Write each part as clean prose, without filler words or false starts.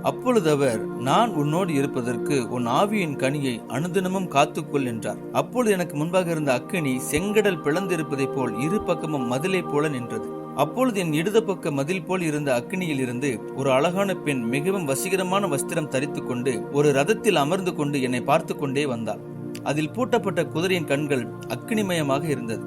அப்பொழுது அவர், நான் உன்னோடு இருப்பதற்கு உன் ஆவியின் கனியை அனுதினமும் காத்துக்கொள் என்றார். அப்பொழுது எனக்கு முன்பாக இருந்த அக்கினி செங்கடல் பிளந்திருப்பதைப் போல் இரு பக்கமும் மதிலை போல நின்றது. அப்பொழுது என் இடது பக்க மதில் போல் இருந்த அக்கினியில் இருந்து ஒரு அழகான பெண் மிகவும் வசீகரமான வஸ்திரம் தரித்து கொண்டு ஒரு ரதத்தில் அமர்ந்து கொண்டு என்னை பார்த்து கொண்டே வந்தாள். அதில் பூட்டப்பட்ட குதிரையின் கண்கள் அக்கினிமயமாக இருந்தது.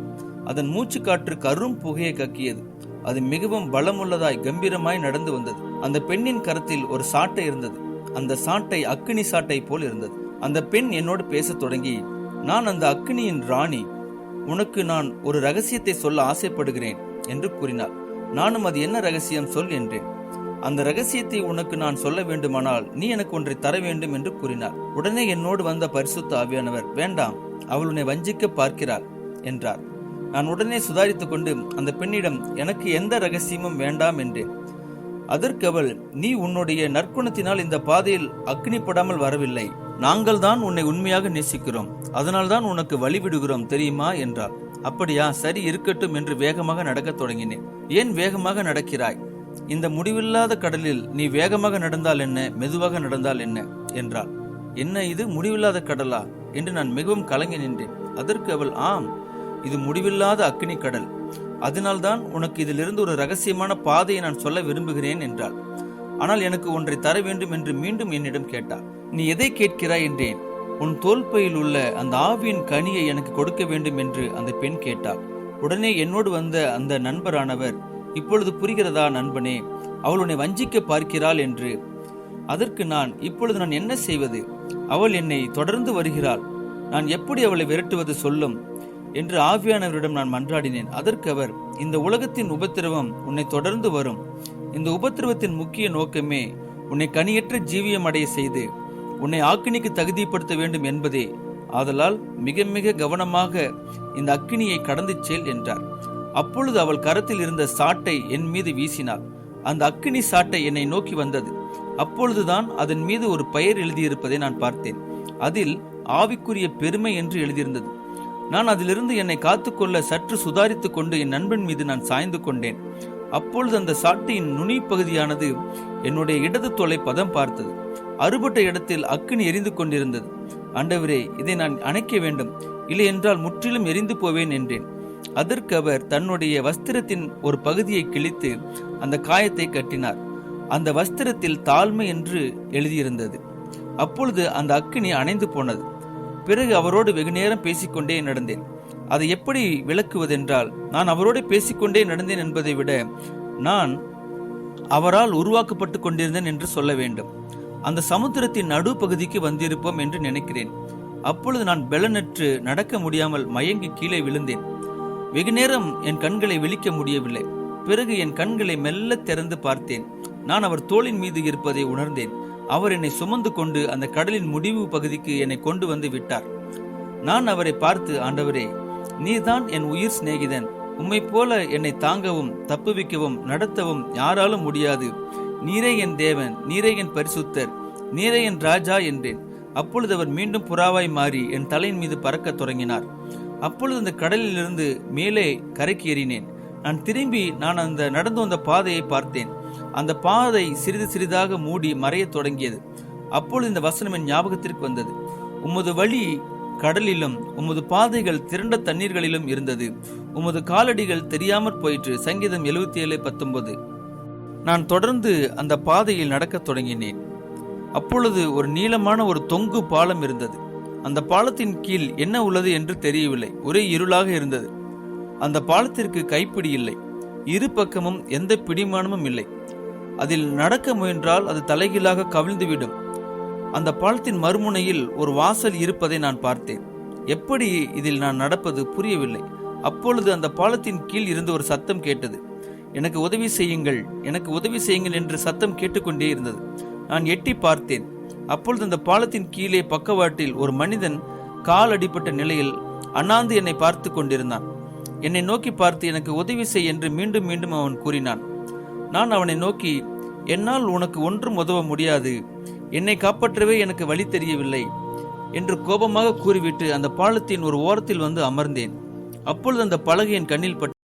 அதன் மூச்சு காற்று கரும் புகையை கக்கியது. அது மிகவும் பலமுள்ளதாய் கம்பீரமாய் நடந்து வந்தது. அந்த பெண்ணின் கரத்தில் ஒரு சாட்டை இருந்தது. அந்த சாட்டை அக்கினி சாட்டை போல் இருந்தது. அந்த பெண் என்னோடு பேசத் தொடங்கி, நான் அந்த அக்கினியின் ராணி, உனக்கு நான் ஒரு ரகசியத்தை சொல்ல ஆசைப்படுகிறேன் என்று கூறினாள். நானும், அது என்ன ரகசியம், சொல் என்றேன். அந்த ரகசியத்தை உனக்கு நான் சொல்ல வேண்டுமானால் நீ எனக்கு ஒன்றை தர வேண்டும் என்று கூறினார். உடனே என்னோடு வந்த பரிசுத்த ஆவியானவர், வேண்டாம், அவள் உன்னை வஞ்சிக்க பார்க்கிறாள் என்றார். நான் உடனே சுதாரித்துக் கொண்டு அந்த பெண்ணிடம், எனக்கு எந்த ரகசியமும் வேண்டாம் என்றேன். அதற்கு அவள், நீ உன்னுடைய நற்குணத்தினால் இந்த பாதையில் அக்னிப்படாமல் வரவில்லை. நாங்கள் தான் உன்னை உண்மையாக நேசிக்கிறோம், அதனால் தான் உனக்கு வழிவிடுகிறோம் தெரியுமா என்றாள். அப்படியா, சரி, இருக்கட்டும் என்று வேகமாக நடக்கத் தொடங்கினேன். ஏன் வேகமாக நடக்கிறாய்? இந்த முடிவில்லாத கடலில் நீ வேகமாக நடந்தால் என்ன, மெதுவாக நடந்தால் என்ன என்றாள். என்ன இது, முடிவில்லாத கடலா என்று நான் மிகவும் கலங்கி நின்றேன். அதற்கு அவள், ஆம், இது முடிவில்லாத அக்கினி கடல். அதனால்தான் உனக்கு இதிலிருந்து ஒரு ரகசியமான பாதையை நான் சொல்ல விரும்புகிறேன் என்றாள். ஆனால் எனக்கு ஒன்றை தர வேண்டும் என்று மீண்டும் என்னிடம் கேட்டாள். நீ எதை கேட்கிறாய் என்றேன். உன் தோல்பையில் உள்ள அந்த ஆவியின் கனியை எனக்கு கொடுக்க வேண்டும் என்று அந்த பெண் கேட்டாள். உடனே என்னோடு வந்த அந்த நண்பரானவர், இப்பொழுது புரிகிறதா நண்பனே, அவள் உன்னை வஞ்சிக்க பார்க்கிறாள் என்று. அதற்கு நான், இப்பொழுது நான் என்ன செய்வது? அவள் என்னை தொடர்ந்து வருகிறாள், நான் எப்படி அவளை விரட்டுவது சொல்லும் என்று ஆவியானவரிடம் நான் மன்றாடினேன். அதற்கு அவர், இந்த உலகத்தின் உபத்திரவம் உன்னை தொடர்ந்து வரும். இந்த உபத்திரவத்தின் முக்கிய நோக்கமே உன்னை கனியற்ற ஜீவியம் அடைய செய்து உன்னை ஆக்கினிக்கு தகுதிப்படுத்த வேண்டும் என்பதே. ஆதலால் மிக மிக கவனமாக இந்த அக்கினியை கடந்து செல் என்றார். அப்பொழுது அவள் கரத்தில் இருந்த சாட்டை என் மீது வீசினாள். அந்த அக்கினி சாட்டை என்னை நோக்கி வந்தது. அப்பொழுதுதான் அதன் மீது ஒரு பெயர் எழுதியிருப்பதை நான் பார்த்தேன். அதில் ஆவிக்குரிய பெருமை என்று எழுதியிருந்தது. நான் அதிலிருந்து என்னை காத்துக்கொள்ள சற்று சுதாரித்துக் கொண்டு என் நண்பன் மீது நான் சாய்ந்து கொண்டேன். அப்பொழுது அந்த சாட்டையின் நுனி பகுதியானது என்னுடைய இடது தோலை பதம் பார்த்தது. அறுபட்ட இடத்தில் அக்கினி எரிந்து கொண்டிருந்தது. ஆண்டவரே, இதை நான் அணைக்க வேண்டும், இல்லை என்றால் முற்றிலும் எரிந்து போவேன் என்றேன். அதற்கு அவர் தன்னுடைய வஸ்திரத்தின் ஒரு பகுதியை கிழித்து அந்த காயத்தை கட்டினார். அந்த வஸ்திரத்தில் தாழ்மை என்று எழுதியிருந்தது. அப்பொழுது அந்த அக்கினி அணைந்து போனது. பிறகு அவரோடு வெகு நேரம் பேசிக்கொண்டே நடந்தேன். அதை எப்படி விளக்குவதென்றால், நான் அவரோடு பேசிக்கொண்டே நடந்தேன் என்பதை விட நான் அவரால் உருவாக்கப்பட்டு கொண்டிருந்தேன் என்று சொல்ல வேண்டும். அந்த சமுத்திரத்தின் நடு பகுதிக்கு வந்திருப்போம் என்று நினைக்கிறேன். அப்பொழுது நான் பெலனற்று நடக்க முடியாமல் மயங்கி கீழே விழுந்தேன். வெகு நேரம் என் கண்களை விழிக்க முடியவில்லை. பிறகு என் கண்களை மெல்ல திறந்து பார்த்தேன். நான் அவர் தோளின் மீது இருப்பதை உணர்ந்தேன். அவர் என்னை சுமந்து கொண்டு அந்த கடலின் முடிவு பகுதிக்கு என்னை கொண்டு வந்து விட்டார். நான் அவரை பார்த்து, ஆண்டவரே, நீர்தான் என் உயிர் சிநேகிதன். உம்மை போல என்னை தாங்கவும் தப்புவிக்கவும் நடத்தவும் யாராலும் முடியாது. நீரே என் தேவன், நீரே என் பரிசுத்தர், நீரே என் ராஜா என்றேன். அப்பொழுது அவர் மீண்டும் புறாவாய் மாறி என் தலையின் மீது பறக்க தொடங்கினார். அப்பொழுது அந்த கடலிலிருந்து மேலே கரைக்கு ஏறினேன். நான் திரும்பி அந்த நடந்து வந்த பாதையை பார்த்தேன். அந்த பாதை சிறிது சிறிதாக மூடி மறைய தொடங்கியது. அப்பொழுது இந்த வசனம் என் ஞாபகத்திற்கு வந்தது. உமது வழி கடலிலும் உமது பாதைகள் திரண்ட தண்ணீர்களிலும் இருந்தது. உமது காலடிகள் தெரியாமற் போயிற்று. சங்கீதம் 77:19. நான் தொடர்ந்து அந்த பாதையில் நடக்க தொடங்கினேன். அப்பொழுது ஒரு நீளமான ஒரு தொங்கு பாலம் இருந்தது. அந்த பாலத்தின் கீழ் என்ன உள்ளது என்று தெரியவில்லை. ஒரே இருளாக இருந்தது. அந்த பாலத்திற்கு கைப்பிடி இல்லை. இரு பக்கமும் எந்த பிடிமானமும் இல்லை. அதில் நடக்க முயன்றால் அது தலைகீழாக கவிழ்ந்துவிடும். அந்த பாலத்தின் மறுமுனையில் ஒரு வாசல் இருப்பதை நான் பார்த்தேன். எப்படி இதில் நான் நடப்பது புரியவில்லை. அப்பொழுது அந்த பாலத்தின் கீழ் இருந்து ஒரு சத்தம் கேட்டது. எனக்கு உதவி செய்யுங்கள், எனக்கு உதவி செய்யுங்கள் என்று சத்தம் கேட்டுக்கொண்டே இருந்தது. நான் எட்டி பார்த்தேன். அப்பொழுது அந்த பாலத்தின் கீழே பக்கவாட்டில் ஒரு மனிதன் கால் அடிப்பட்ட நிலையில் அண்ணாந்து என்னை பார்த்து கொண்டிருந்தான். என்னை நோக்கி பார்த்து எனக்கு உதவி செய் என்று மீண்டும் மீண்டும் அவன் கூறினான். நான் அவனை நோக்கி, என்னால் உனக்கு ஒன்றும் உதவ முடியாது, என்னை காப்பாற்றவே எனக்கு வழி தெரியவில்லை என்று கோபமாக கூறிவிட்டு அந்த பாலத்தின் ஒரு ஓரத்தில் வந்து அமர்ந்தேன். அப்பொழுது அந்த பலகை என் கண்ணில் பட்டு